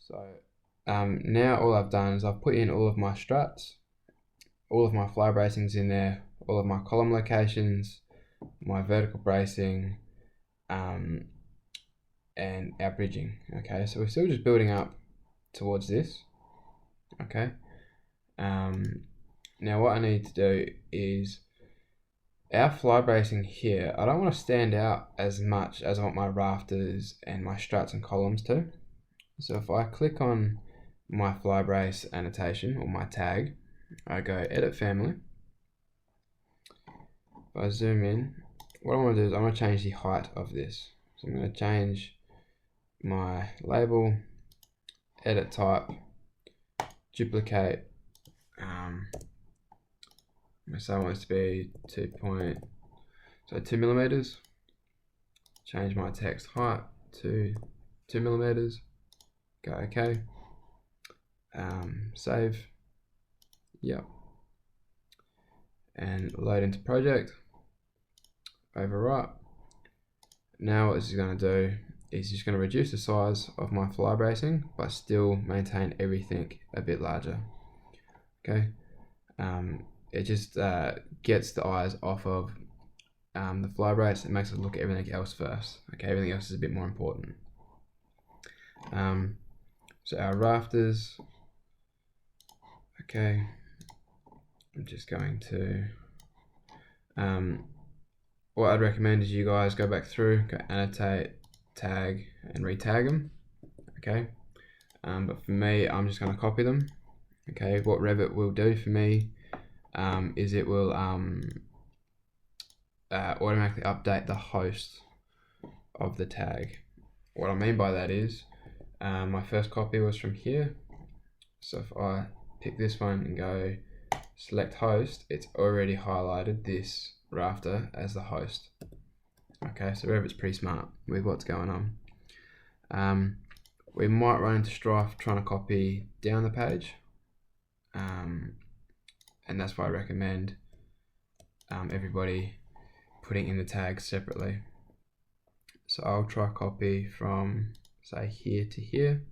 So now all I've done is I've put in all of my struts, all of my fly bracings in there, all of my column locations, my vertical bracing, and our bridging. Okay, so we're still just building up towards this. Okay, now what I need to do is our fly bracing here, I don't want to stand out as much as I want my rafters and my struts and columns to. So if I click on my fly brace annotation or my tag, I go edit family. If I zoom in, what I want to do is I want to change the height of this. So I'm going to change my label, edit type, duplicate. So I want this to be 2 millimeters. Change my text height to 2 millimeters. Go OK. Save. Yep. And load into project. Overwrite. Now what this is going to do is just going to reduce the size of my fly bracing, but still maintain everything a bit larger. Okay. It just gets the eyes off of the fly brace and makes it look at everything else first. Okay, everything else is a bit more important. So our rafters. Okay, I'm just going to. What I'd recommend is you guys go back through, go annotate, tag, and retag them. Okay, but for me, I'm just going to copy them. Okay, what Revit will do for me is it will automatically update the host of the tag. What I mean by that is my first copy was from here. So if I pick this one and go select host, it's already highlighted this rafter as the host. Okay, so Revit's pretty smart with what's going on. We might run into strife trying to copy down the page, and that's why I recommend everybody putting in the tags separately. So I'll try copy from say here to here.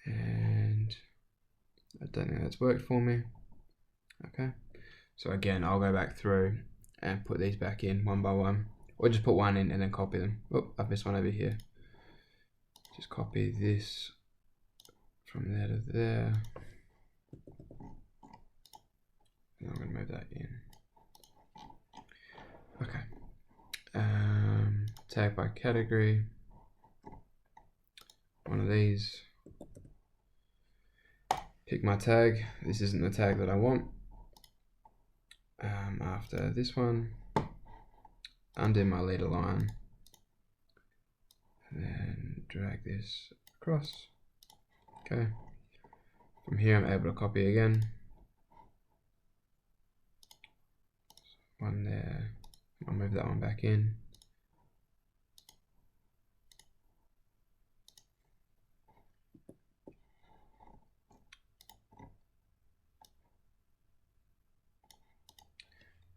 And I don't think that's worked for me. Okay, so again, I'll go back through and put these back in one by one, or just put one in and then copy them. Oh, I've missed one over here. Just copy this from there to there. And I'm going to move that in. Okay. Tag by category. One of these. Pick my tag. This isn't the tag that I want. After this one, undo my leader line, and then drag this across. Okay. From here, I'm able to copy again. One there. I'll move that one back in.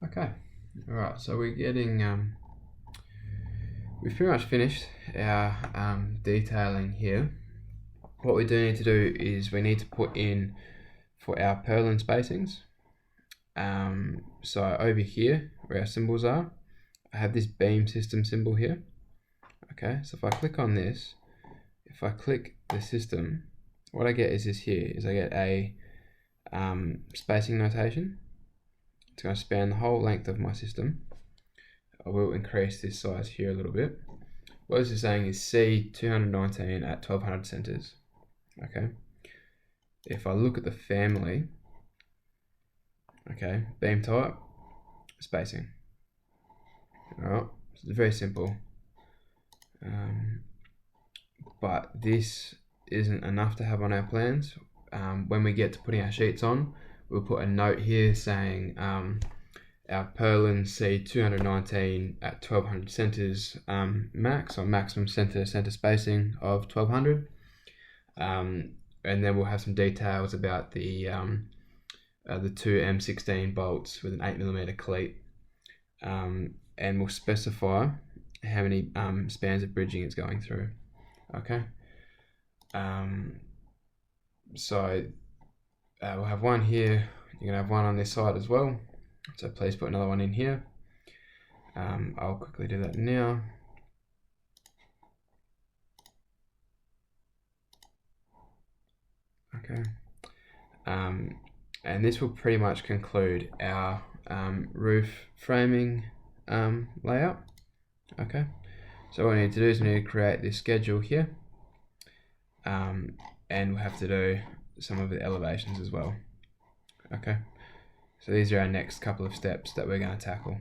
Okay, all right, so we're getting, we've pretty much finished our detailing here. What we do need to do is we need to put in for our purlin spacings. So over here where our symbols are, I have this beam system symbol here. Okay, so if I click on this, if I click the system, what I get is this here, is I get a spacing notation. It's going to span the whole length of my system. I will increase this size here a little bit. What this is saying is C219 at 1200 centers. Okay. If I look at the family, okay, beam type, spacing. Alright, so it's very simple. But this isn't enough to have on our plans. When we get to putting our sheets on, we'll put a note here saying our purlin C219 at 1200 centers max, or maximum center spacing of 1200. And then we'll have some details about the 2 M16 bolts with an 8mm cleat, and we'll specify how many spans of bridging it's going through. Okay. So we'll have one here. You're gonna have one on this side as well. So please put another one in here. I'll quickly do that now. Okay. And this will pretty much conclude our roof framing layout. Okay. So what we need to do is we need to create this schedule here. And we'll have to do some of the elevations as well. Okay. So these are our next couple of steps that we're going to tackle.